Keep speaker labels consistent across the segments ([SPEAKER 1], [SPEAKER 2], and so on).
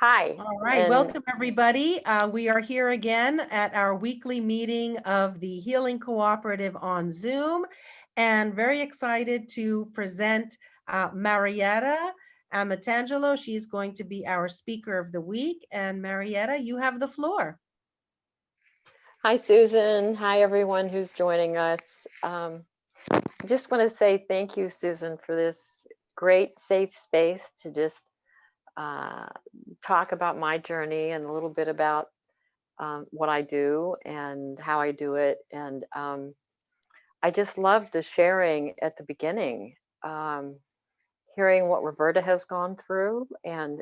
[SPEAKER 1] Hi,
[SPEAKER 2] All right,
[SPEAKER 1] and
[SPEAKER 2] welcome everybody. We are here again at our weekly meeting of the Healing Cooperative on Zoom, and very excited to present Marietta Amatangelo. She's going to be our speaker of the week. And Marietta, you have the floor.
[SPEAKER 1] hi, Susan. Hi, everyone who's joining us. I just want to say thank you, Susan, for this great safe space to just uh, talk about my journey and a little bit about what I do and how I do it. And I just love the sharing at the beginning, um, hearing what Roberta has gone through and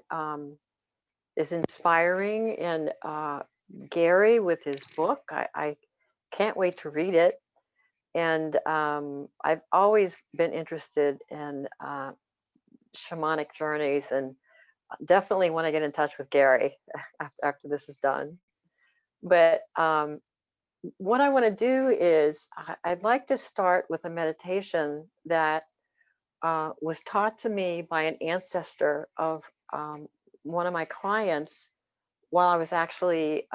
[SPEAKER 1] is inspiring. And Gary with his book, I can't wait to read it. And I've always been interested in shamanic journeys and definitely want to get in touch with Gary after this is done. But what I want to do is I'd like to start with a meditation that was taught to me by an ancestor of um, one of my clients while I was actually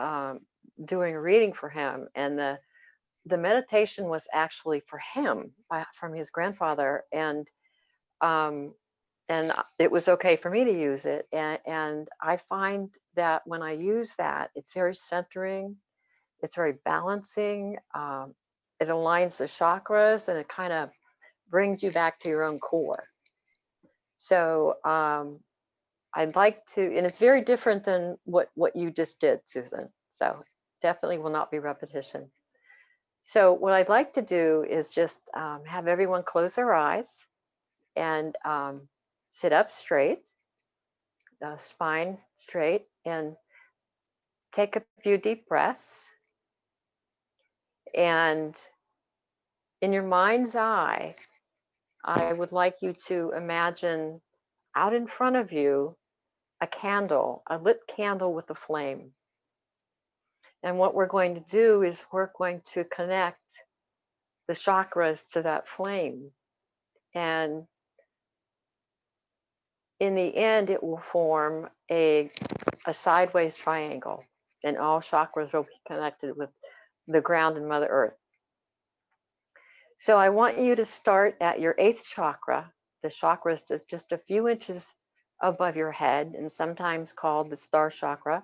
[SPEAKER 1] doing a reading for him. And the meditation was actually for him from his grandfather, um, and it was okay for me to use it. And I find that when I use that, it's very centering, it's very balancing. It aligns the chakras, and it kind of brings you back to your own core. So I'd like to, and it's very different than what you just did, Susan. So definitely will not be repetition. So what I'd like to do is just have everyone close their eyes and sit up straight, spine straight, and take a few deep breaths. And in your mind's eye, I would like you to imagine out in front of you a candle, a lit candle with a flame. And what we're going to do is we're going to connect the chakras to that flame. And in the end, it will form a sideways triangle, and all chakras will be connected with the ground and Mother Earth. So I want you to start at your eighth chakra. The chakra is just a few inches above your head, and sometimes called the star chakra.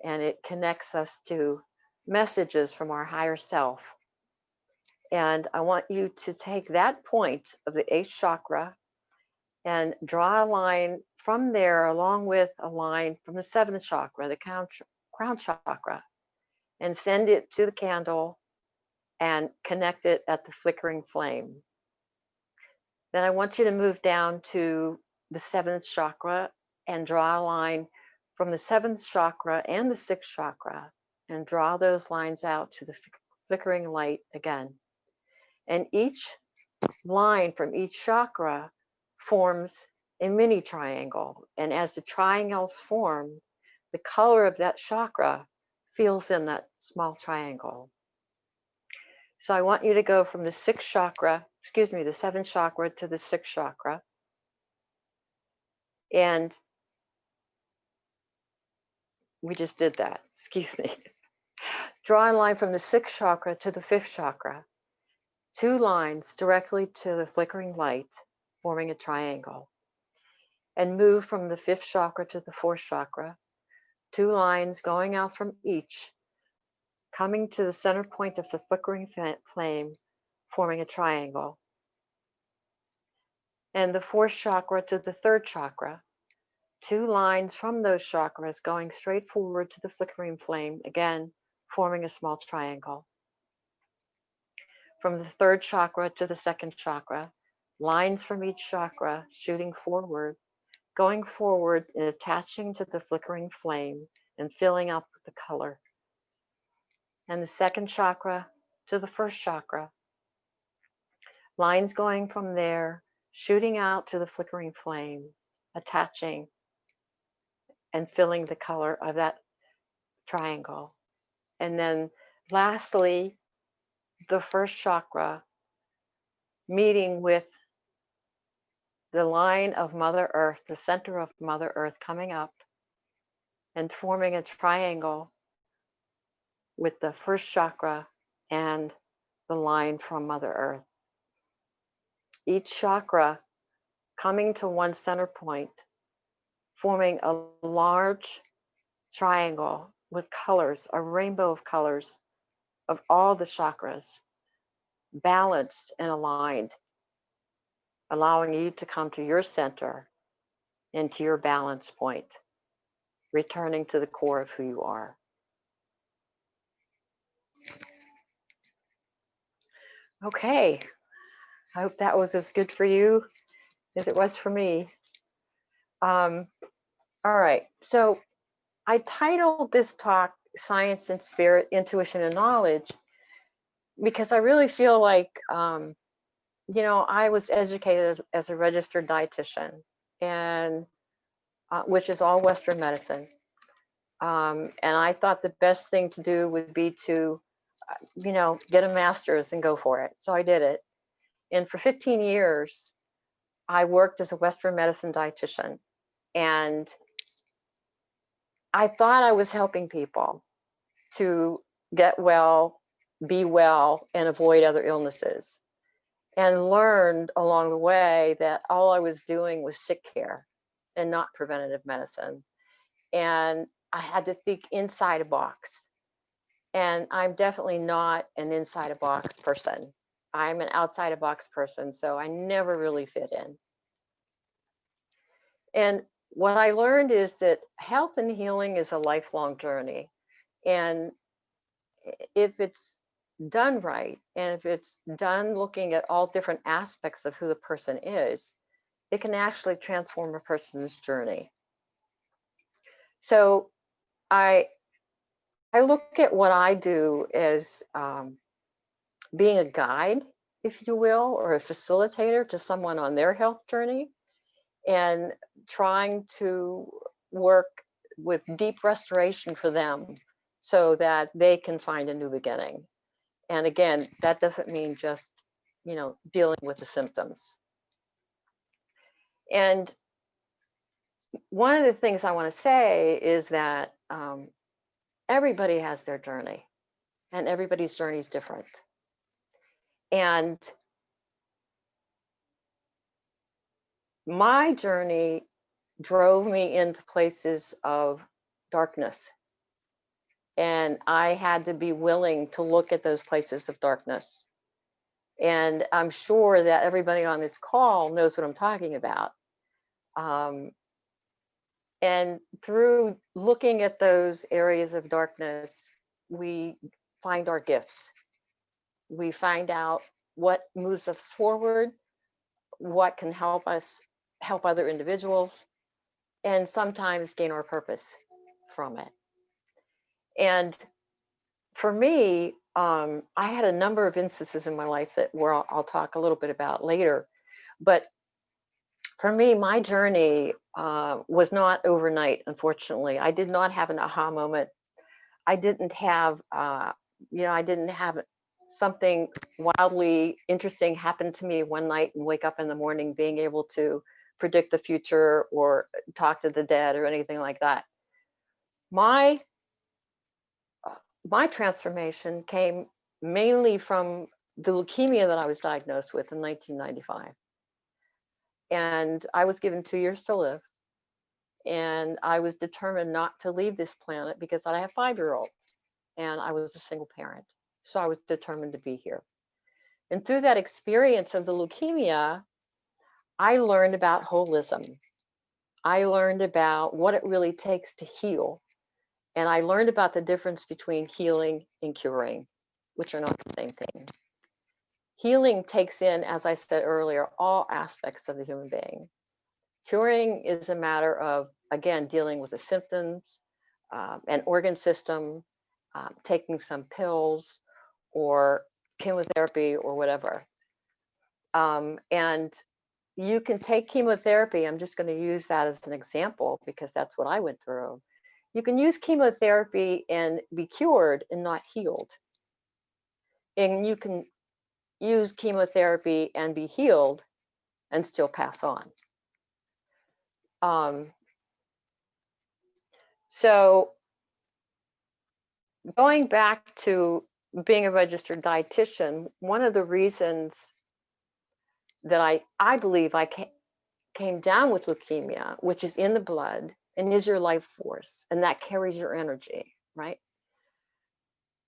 [SPEAKER 1] And it connects us to messages from our higher self. And I want you to take that point of the eighth chakra and draw a line from there, along with a line from the seventh chakra, the crown chakra, and send it to the candle and connect it at the flickering flame. Then I want you to move down to the seventh chakra and draw a line from the seventh chakra and the sixth chakra, and draw those lines out to the flickering light again. And each line from each chakra forms a mini triangle. And as the triangles form, the color of that chakra fills in that small triangle. So I want you to go from the sixth chakra, the seventh chakra to the sixth chakra. And we just did that, excuse me. Draw a line from the sixth chakra to the fifth chakra, two lines directly to the flickering light, forming a triangle. And move from the fifth chakra to the fourth chakra, two lines going out from each, coming to the center point of the flickering flame, forming a triangle. And the fourth chakra to the third chakra, two lines from those chakras going straight forward to the flickering flame, again, forming a small triangle. From the third chakra to the second chakra, lines from each chakra shooting forward, going forward and attaching to the flickering flame and filling up with the color. And the second chakra to the first chakra, lines going from there, shooting out to the flickering flame, attaching and filling the color of that triangle. And then lastly, the first chakra meeting with the line of Mother Earth, the center of Mother Earth coming up, and forming a triangle with the first chakra and the line from Mother Earth. Each chakra coming to one center point, forming a large triangle with colors, a rainbow of colors of all the chakras, balanced and aligned, allowing you to come to your center and to your balance point, returning to the core of who you are. Okay, I hope that was as good for you as it was for me. All right, so I titled this talk Science and Spirit, Intuition and Knowledge because I really feel like, I was educated as a registered dietitian, and which is all Western medicine. And I thought the best thing to do would be to, get a master's and go for it. So I did it. And for 15 years, I worked as a Western medicine dietitian. And I thought I was helping people to get well, be well, and avoid other illnesses. And learned along the way that all I was doing was sick care and not preventative medicine. And I had to think inside a box. And I'm definitely not an inside a box person. I'm an outside a box person, so I never really fit in. And what I learned is that health and healing is a lifelong journey. And if it's done right, and if it's done looking at all different aspects of who the person is, it can actually transform a person's journey. So I look at what I do as being a guide, if you will, or a facilitator to someone on their health journey, and trying to work with deep restoration for them so that they can find a new beginning. And again, that doesn't mean just, dealing with the symptoms. And one of the things I want to say is that everybody has their journey, and everybody's journey is different. And my journey drove me into places of darkness. And I had to be willing to look at those places of darkness. And I'm sure that everybody on this call knows what I'm talking about. And through looking at those areas of darkness, we find our gifts. We find out what moves us forward, what can help us help other individuals, and sometimes gain our purpose from it. And for me, I had a number of instances in my life that I'll talk a little bit about later. But for me, my journey was not overnight, unfortunately. I did not have an aha moment. I didn't have, I didn't have something wildly interesting happen to me one night and wake up in the morning being able to predict the future or talk to the dead or anything like that. My transformation came mainly from the leukemia that I was diagnosed with in 1995. And I was given 2 years to live. And I was determined not to leave this planet because I have a 5-year-old and I was a single parent. So I was determined to be here. And through that experience of the leukemia, I learned about holism. I learned about what it really takes to heal. And I learned about the difference between healing and curing, which are not the same thing. Healing takes in, as I said earlier, all aspects of the human being. Curing is a matter of, again, dealing with the symptoms, an organ system, taking some pills or chemotherapy or whatever. And you can take chemotherapy. I'm just going to use that as an example because that's what I went through. You can use chemotherapy and be cured and not healed. And you can use chemotherapy and be healed and still pass on. So going back to being a registered dietitian, one of the reasons that I believe I came down with leukemia, which is in the blood and is your life force, and that carries your energy, right?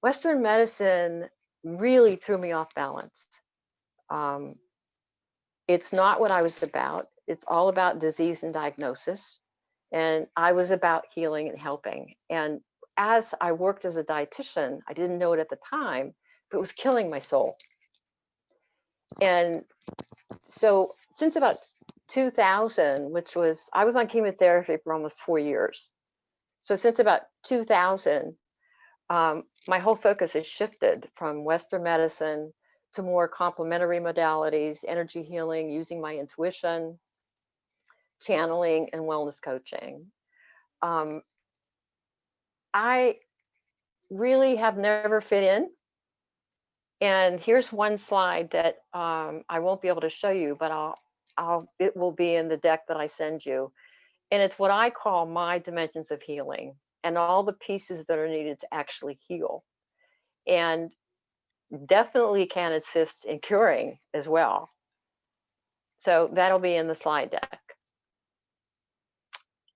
[SPEAKER 1] Western medicine really threw me off balance. Um, it's not what I was about. It's all about disease and diagnosis. And I was about healing and helping. And as I worked as a dietitian, I didn't know it at the time, but it was killing my soul. And so since about 2000, which was, I was on chemotherapy for almost 4 years. So since about 2000, my whole focus has shifted from Western medicine to more complementary modalities, energy healing, using my intuition, channeling, and wellness coaching. Um, I really have never fit in. And here's one slide that I won't be able to show you, but it will be in the deck that I send you. And it's what I call my dimensions of healing and all the pieces that are needed to actually heal. And definitely can assist in curing as well. So that'll be in the slide deck.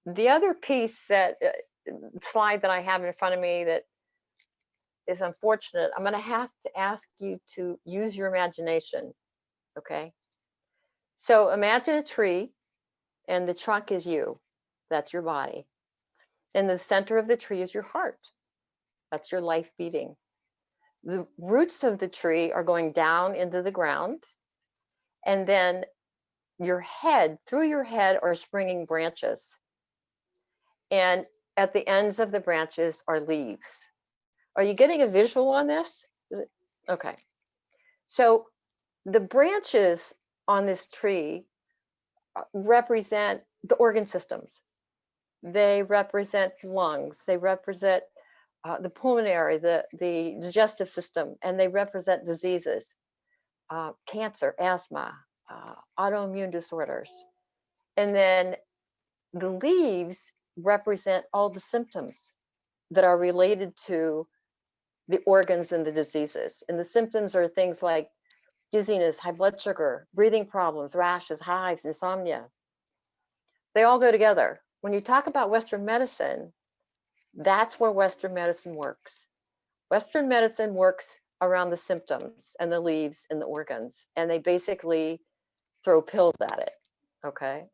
[SPEAKER 1] The other piece slide that I have in front of me that is unfortunate, I'm going to have to ask you to use your imagination. Okay. So imagine a tree and the trunk is you. That's your body. And the center of the tree is your heart. That's your life beating. The roots of the tree are going down into the ground. And then through your head are springing branches. And at the ends of the branches are leaves. Are you getting a visual on this? Okay. So the branches on this tree represent the organ systems. They represent lungs. They represent the pulmonary, the digestive system, and they represent diseases, cancer, asthma, autoimmune disorders. And then the leaves represent all the symptoms that are related to the organs and the diseases. And the symptoms are things like dizziness, high blood sugar, breathing problems, rashes, hives, insomnia. They all go together. When you talk about Western medicine, that's where Western medicine works. Western medicine works around the symptoms and the leaves and the organs, and they basically throw pills at it. Okay.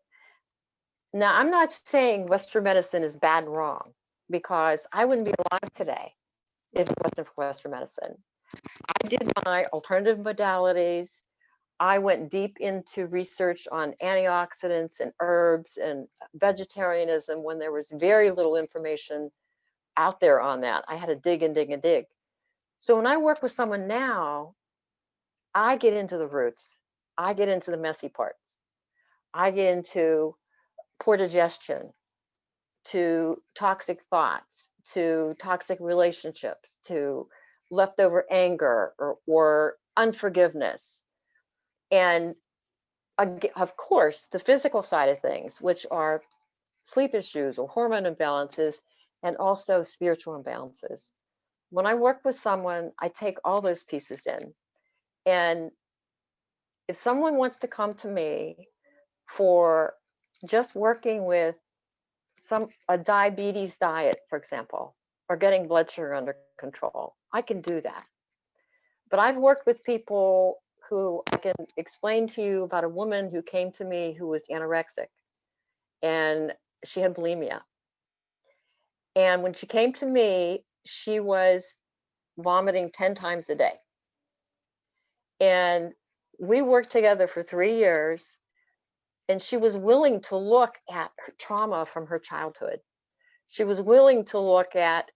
[SPEAKER 1] Now, I'm not saying Western medicine is bad and wrong, because I wouldn't be alive today if it wasn't for Western medicine. I did my alternative modalities. I went deep into research on antioxidants and herbs and vegetarianism when there was very little information out there on that. I had to dig and dig and dig. So when I work with someone now, I get into the roots. I get into the messy parts. I get into poor digestion, to toxic thoughts, to toxic relationships, to leftover anger or unforgiveness. And of course, the physical side of things, which are sleep issues or hormone imbalances, and also spiritual imbalances. When I work with someone, I take all those pieces in. And if someone wants to come to me for just working with a diabetes diet, for example, or getting blood sugar under control, I can do that. But I've worked with people who I can explain to you about a woman who came to me who was anorexic and she had bulimia. And when she came to me, she was vomiting 10 times a day. And we worked together for 3 years, and she was willing to look at her trauma from her childhood. She was willing to look at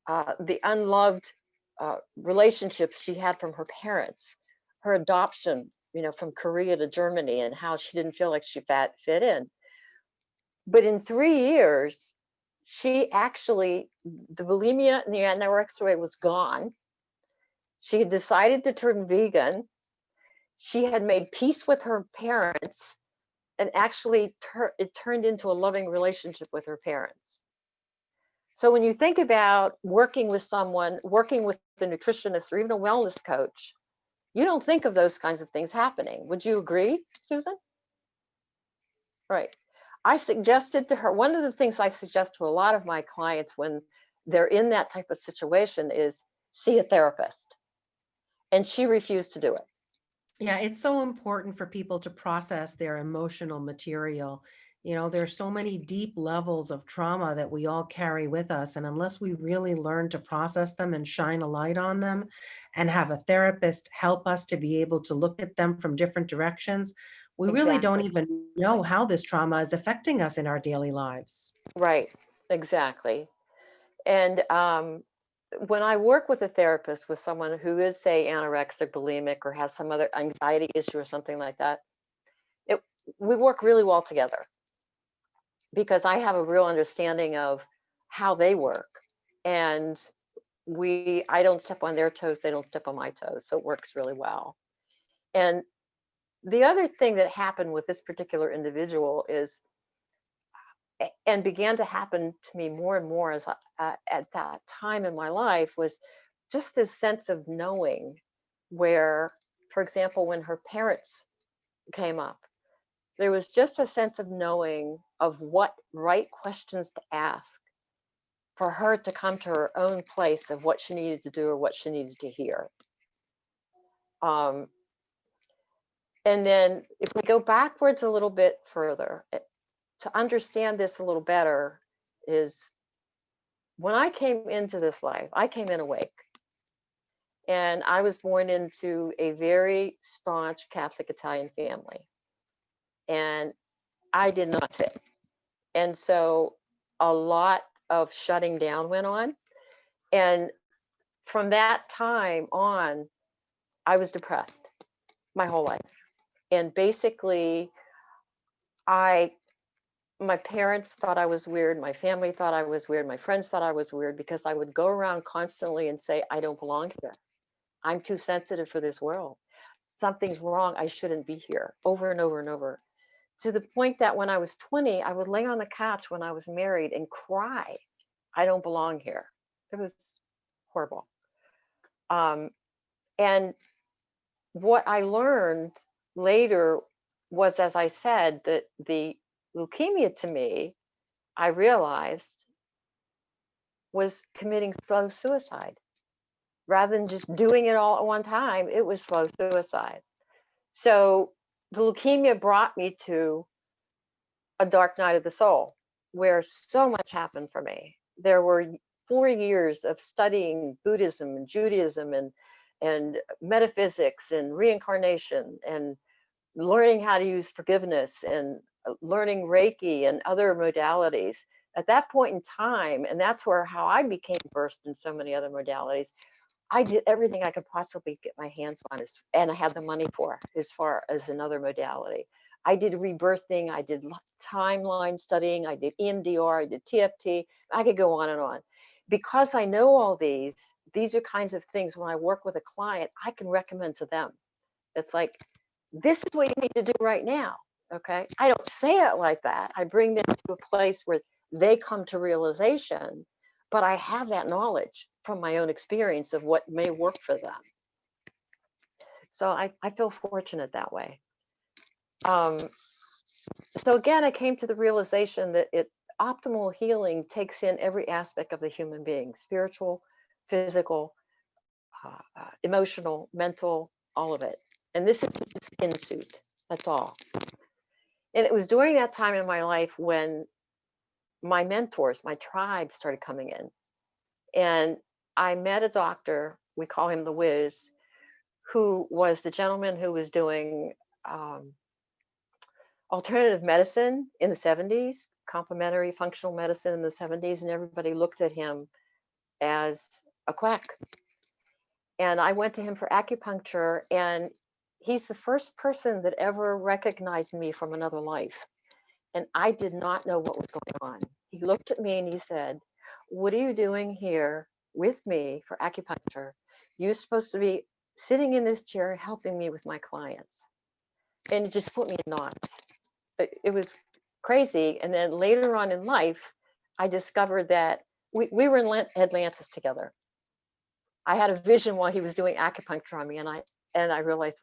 [SPEAKER 1] the unloved relationships she had from her parents, her adoption, from Korea to Germany, and how she didn't feel like she fit in. But in 3 years, she actually, the bulimia and the anorexia was gone. She had decided to turn vegan. She had made peace with her parents, and actually it turned into a loving relationship with her parents. So when you think about working with someone, working with a nutritionist or even a wellness coach, you don't think of those kinds of things happening. Would you agree, Susan? Right. I suggested to her, one of the things I suggest to a lot of my clients when they're in that type of situation is see a therapist. And she refused to do it.
[SPEAKER 2] Yeah, it's so important for people to process their emotional material. There's so many deep levels of trauma that we all carry with us. And unless we really learn to process them and shine a light on them and have a therapist help us to be able to look at them from different directions, we really don't
[SPEAKER 1] Exactly.
[SPEAKER 2] even know how this trauma is affecting us in our daily lives.
[SPEAKER 1] Right. Exactly. And when I work with a therapist with someone who is, say, anorexic, bulimic, or has some other anxiety issue or something like that, it, we work really well together because I have a real understanding of how they work. And I don't step on their toes, they don't step on my toes. So it works really well. And the other thing that happened with this particular individual is, and began to happen to me more and more as at that time in my life, was just this sense of knowing where, for example, when her parents came up, there was just a sense of knowing of what right questions to ask for her to come to her own place of what she needed to do or what she needed to hear. Um, and then if we go backwards a little bit further, to understand this a little better is when I came into this life, I came in awake. And I was born into a very staunch Catholic Italian family. And I did not fit. And so a lot of shutting down went on. And from that time on, I was depressed my whole life. And basically, I my parents thought I was weird, my family thought I was weird, my friends thought I was weird because I would go around constantly and say, I don't belong here. I'm too sensitive for this world. Something's wrong. I shouldn't be here, over and over and over. To the point that when I was 20, I would lay on the couch when I was married and cry. I don't belong here. It was horrible. Um, and what I learned later was, as I said, that the leukemia to me, I realized, was committing slow suicide. Rather than just doing it all at one time, it was slow suicide. So the leukemia brought me to a dark night of the soul where so much happened for me. There were 4 years of studying Buddhism and Judaism and metaphysics and reincarnation and learning how to use forgiveness and learning Reiki and other modalities. At that point in time, and that's where how I became versed in so many other modalities, I did everything I could possibly get my hands on, and I had the money for as far as another modality. I did rebirthing, I did timeline studying, I did EMDR, I did TFT. I could go on and on. Because I know all these are kinds of things when I work with a client, I can recommend to them. It's like, this is what you need to do right now. Okay. I don't say it like that. I bring them to a place where they come to realization, but I have that knowledge from my own experience of what may work for them. So I feel fortunate that way. Um, so again, I came to the realization that optimal healing takes in every aspect of the human being: spiritual, physical, emotional, mental, all of it. And this is the skin suit. That's all. And it was during that time in my life when my mentors, my tribe started coming in. And I met a doctor, we call him the Wiz, who was the gentleman who was doing um, alternative medicine in the 70s, complementary functional medicine in the 70s, and everybody looked at him as a quack. And I went to him for acupuncture, and he's the first person that ever recognized me from another life. And I did not know what was going on. He looked at me and he said, "What are you doing here with me for acupuncture? You're supposed to be sitting in this chair helping me with my clients." And it just put me in knots. It was crazy. And then later on in life, I discovered that we were in Atlantis together. I had a vision while he was doing acupuncture on me, and I realized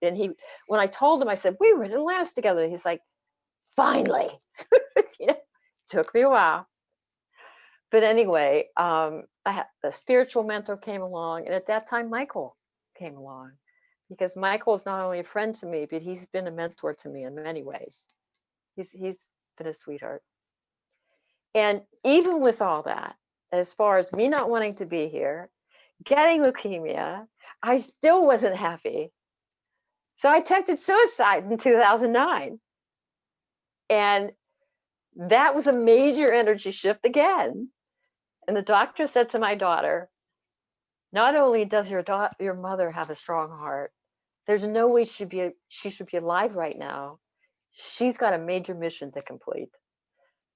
[SPEAKER 1] and he, when I told him, I said, we were in Atlantis together. He's like, finally. You know, took me a while. But anyway, a spiritual mentor came along, and at that time, Michael came along, because Michael is not only a friend to me, but he's been a mentor to me in many ways. He's been a sweetheart. And even with all that, as far as me not wanting to be here, getting leukemia, I still wasn't happy. So I attempted suicide in 2009. And that was a major energy shift again. And the doctor said to my daughter, not only does your mother have a strong heart, there's no way she should be alive right now. She's got a major mission to complete.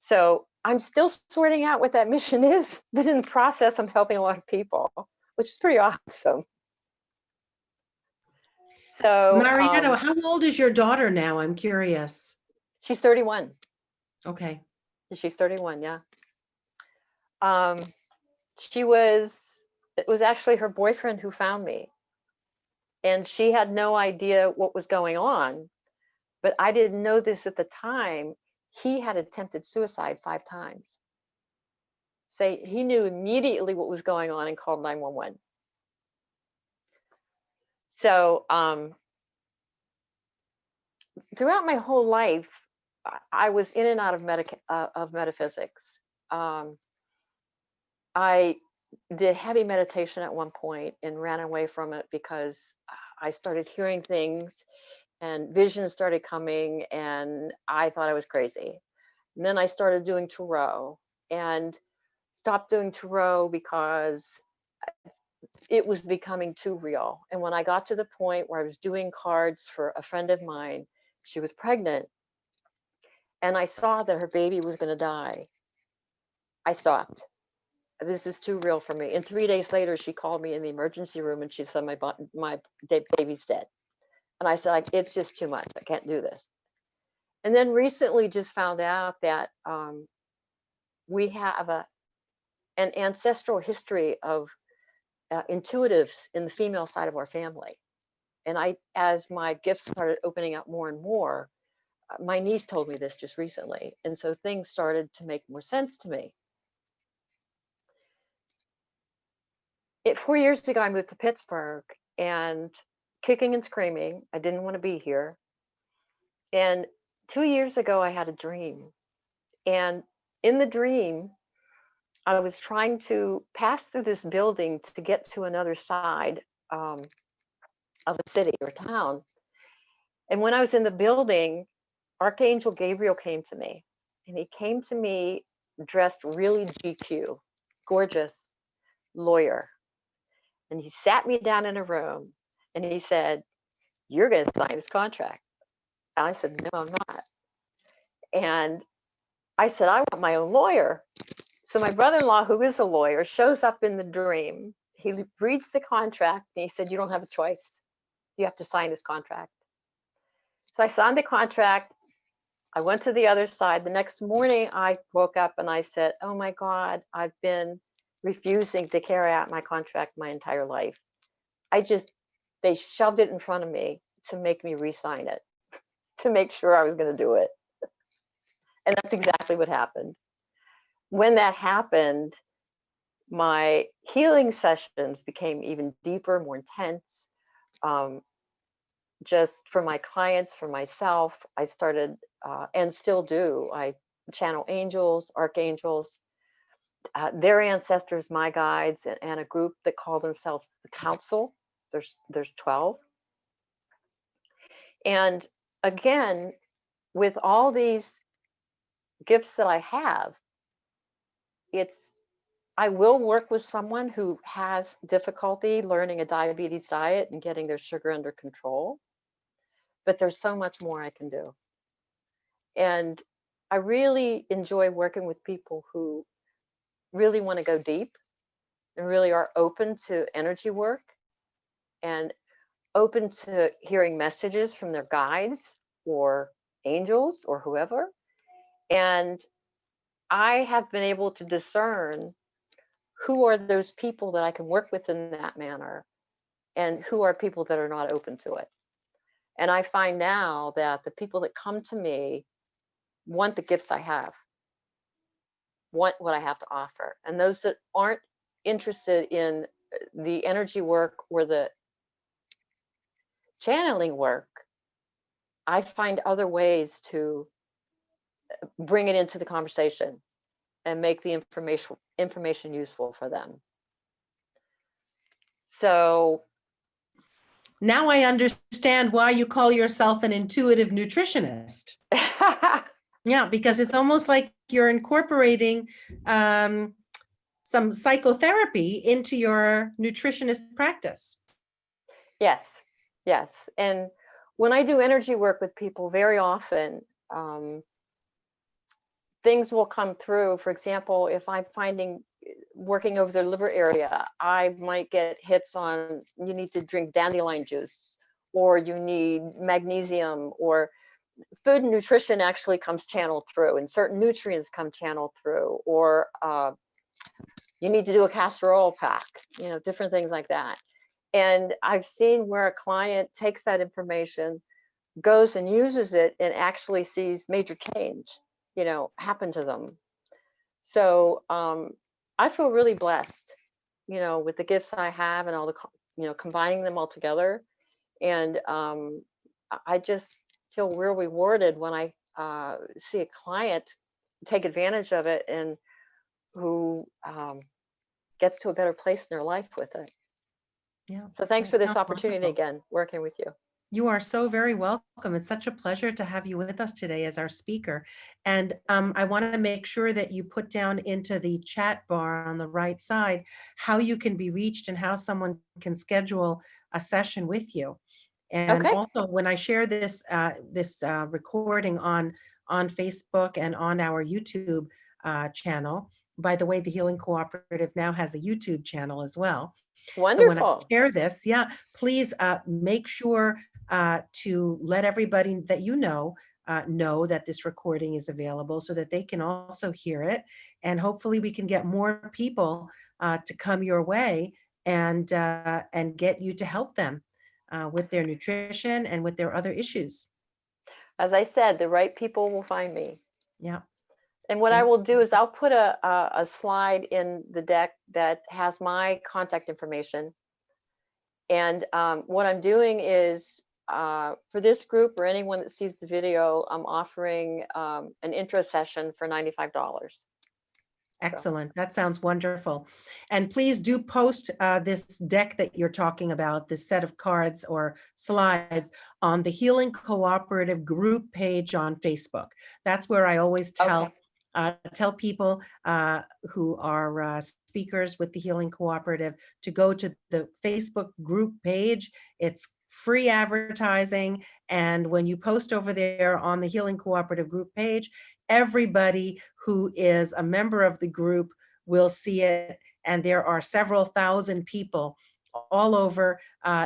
[SPEAKER 1] So I'm still sorting out what that mission is, but in the process, I'm helping a lot of people, which is pretty awesome. So
[SPEAKER 2] Marietta, how old is your daughter now? I'm curious.
[SPEAKER 1] she's 31.
[SPEAKER 2] Okay.
[SPEAKER 1] She's 31, yeah. Um, it was actually her boyfriend who found me. And she had no idea what was going on, but I didn't know this at the time. He had attempted suicide 5 times. So he knew immediately what was going on and called 911. So throughout my whole life, I was in and out of metaphysics. I did heavy meditation at one point and ran away from it because I started hearing things and visions started coming, and I thought I was crazy. And then I started doing tarot and stopped doing tarot because it was becoming too real. And when I got to the point where I was doing cards for a friend of mine, she was pregnant, and I saw that her baby was going to die. I stopped. This is too real for me. And 3 days later, she called me in the emergency room and she said, my baby's dead. And I said, it's just too much. I can't do this. And then recently just found out that we have an ancestral history of intuitives in the female side of our family. And as my gifts started opening up more and more, my niece told me this just recently. And so things started to make more sense to me. 4 years ago, I moved to Pittsburgh, and kicking and screaming, I didn't want to be here. And 2 years ago, I had a dream. And in the dream, I was trying to pass through this building to get to another side of a city or town. And when I was in the building, Archangel Gabriel came to me. And he came to me dressed really GQ, gorgeous lawyer. And he sat me down in a room and he said, you're going to sign this contract. And I said, no, I'm not. And I said, I want my own lawyer. So my brother-in-law, who is a lawyer, shows up in the dream. He reads the contract and he said, you don't have a choice. You have to sign this contract. So I signed the contract. I went to the other side. The next morning, I woke up and I said, oh my God, I've been refusing to carry out my contract my entire life. They shoved it in front of me to make me re-sign it, to make sure I was going to do it. And that's exactly what happened. When that happened, my healing sessions became even deeper, more intense. Just for my clients, for myself, I started, and still do, I channel angels, archangels, their ancestors, my guides, and a group that call themselves the Council. There's 12. And again, with all these gifts that I have, I will work with someone who has difficulty learning a diabetes diet and getting their sugar under control, but there's so much more I can do. And I really enjoy working with people who really want to go deep and really are open to energy work and open to hearing messages from their guides or angels or whoever. And I have been able to discern who are those people that I can work with in that manner, and who are people that are not open to it. And I find now that the people that come to me want the gifts I have, want what I have to offer. And those that aren't interested in the energy work or the channeling work, I find other ways to bring it into the conversation and make the information useful for them. So
[SPEAKER 2] Now I understand why you call yourself an intuitive nutritionist. Yeah, because it's almost like you're incorporating some psychotherapy into your nutritionist practice.
[SPEAKER 1] yes, yes. And when I do energy work with people, very often um, things will come through. For example, if I'm finding working over their liver area, I might get hits on you need to drink dandelion juice, or you need magnesium, or food and nutrition actually comes channeled through, and certain nutrients come channeled through, or you need to do a castor oil pack, different things like that. And I've seen where a client takes that information, goes and uses it, and actually sees major change, happen to them. So I feel really blessed, with the gifts I have and all the, combining them all together. And I just feel real rewarded when I see a client take advantage of it, and who gets to a better place in their life with it.
[SPEAKER 2] Yeah.
[SPEAKER 1] So thanks for this
[SPEAKER 2] Sounds
[SPEAKER 1] opportunity
[SPEAKER 2] wonderful.
[SPEAKER 1] again, working with you.
[SPEAKER 2] You are so very welcome. It's such a pleasure to have you with us today as our speaker. And I want to make sure that you put down into the chat bar on the right side how you can be reached and how someone can schedule a session with you. And
[SPEAKER 1] Okay.
[SPEAKER 2] also, when I share this recording on Facebook and on our YouTube channel, by the way, the Healing Cooperative now has a YouTube channel as well. So when I
[SPEAKER 1] Wonderful.
[SPEAKER 2] share this, yeah, please make sure to let everybody that you know that this recording is available so that they can also hear it. And hopefully we can get more people to come your way and get you to help them with their nutrition and with their other issues.
[SPEAKER 1] As I said, the right people will find me.
[SPEAKER 2] Yeah.
[SPEAKER 1] And what I
[SPEAKER 2] Thank
[SPEAKER 1] will do is I'll put a slide in the deck that has my contact information. And what I'm doing is, for this group or anyone that sees the video, I'm offering an intro session for $95. So,
[SPEAKER 2] Excellent. That sounds wonderful. And please do post this deck that you're talking about, this set of cards or slides on the Healing Cooperative group page on Facebook. That's where I always
[SPEAKER 1] okay.
[SPEAKER 2] tell people who are speakers with the Healing Cooperative to go to the Facebook group page. It's free advertising. And when you post over there on the Healing Cooperative group page, everybody who is a member of the group will see it. And there are several thousand people all over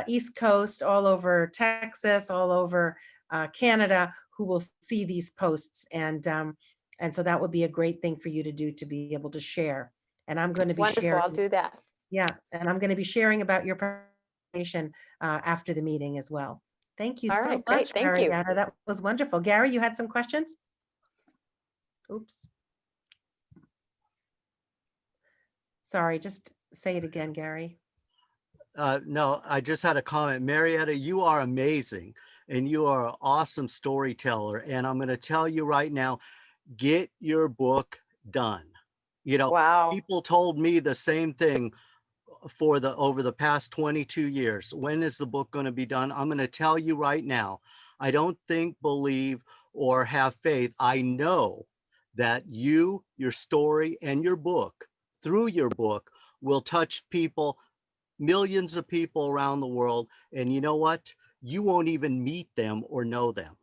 [SPEAKER 2] East Coast, all over Texas, all over Canada who will see these posts. And so that would be a great thing for you to do, to be able to share. And I'm going to be
[SPEAKER 1] Wonderful. I'll
[SPEAKER 2] sharing,
[SPEAKER 1] do that.
[SPEAKER 2] yeah, and I'm going to be sharing about your presentation after the meeting as well. Thank you
[SPEAKER 1] All
[SPEAKER 2] so
[SPEAKER 1] right. Great.
[SPEAKER 2] much,
[SPEAKER 1] Thank you.
[SPEAKER 2] Marietta. That was wonderful. Gary, you had some questions? Oops. Sorry, just say it again, Gary.
[SPEAKER 3] No, I just had a comment. Marietta, you are amazing and you are an awesome storyteller. And I'm going to tell you right now, get your book done.
[SPEAKER 1] Wow.
[SPEAKER 3] People told me the same thing over the past 22 years. When is the book going to be done? I'm going to tell you right now, I don't think, believe, or have faith. I know that you, your story, and your book, through your book, will touch people, millions of people around the world. And you know what? You won't even meet them or know them.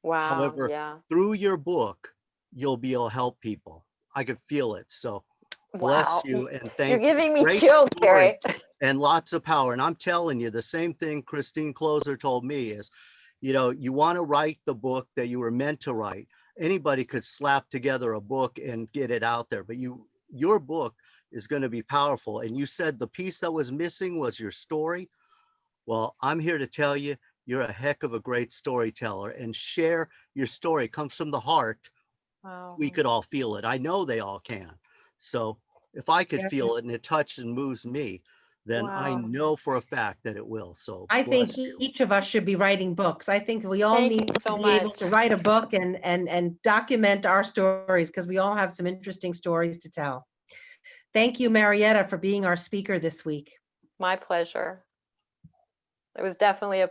[SPEAKER 1] Wow.
[SPEAKER 3] However,
[SPEAKER 1] Yeah.
[SPEAKER 3] through your book, you'll be able to help people. I could feel it. So bless
[SPEAKER 1] Wow.
[SPEAKER 3] you and
[SPEAKER 1] You're
[SPEAKER 3] thank you.
[SPEAKER 1] giving me
[SPEAKER 3] Great
[SPEAKER 1] chills,
[SPEAKER 3] story
[SPEAKER 1] Gary.
[SPEAKER 3] and lots of power. And I'm telling you, the same thing Christine Closer told me is, you want to write the book that you were meant to write. Anybody could slap together a book and get it out there, but your book is going to be powerful. And you said the piece that was missing was your story. Well, I'm here to tell you, you're a heck of a great storyteller, and share your story. It comes from the heart.
[SPEAKER 1] Wow.
[SPEAKER 3] We could all feel it. I know they all can. So if I could
[SPEAKER 2] Yeah.
[SPEAKER 3] feel it and it touches and moves me, then I
[SPEAKER 1] Wow.
[SPEAKER 3] know for a fact that it will. So
[SPEAKER 2] I think
[SPEAKER 3] bless you.
[SPEAKER 2] each of us should be writing books. I think we all
[SPEAKER 1] Thank you
[SPEAKER 2] need to
[SPEAKER 1] so
[SPEAKER 2] be able
[SPEAKER 1] much.
[SPEAKER 2] to write a book and document our stories, because we all have some interesting stories to tell. Thank you, Marietta, for being our speaker this week.
[SPEAKER 1] My pleasure. It was definitely a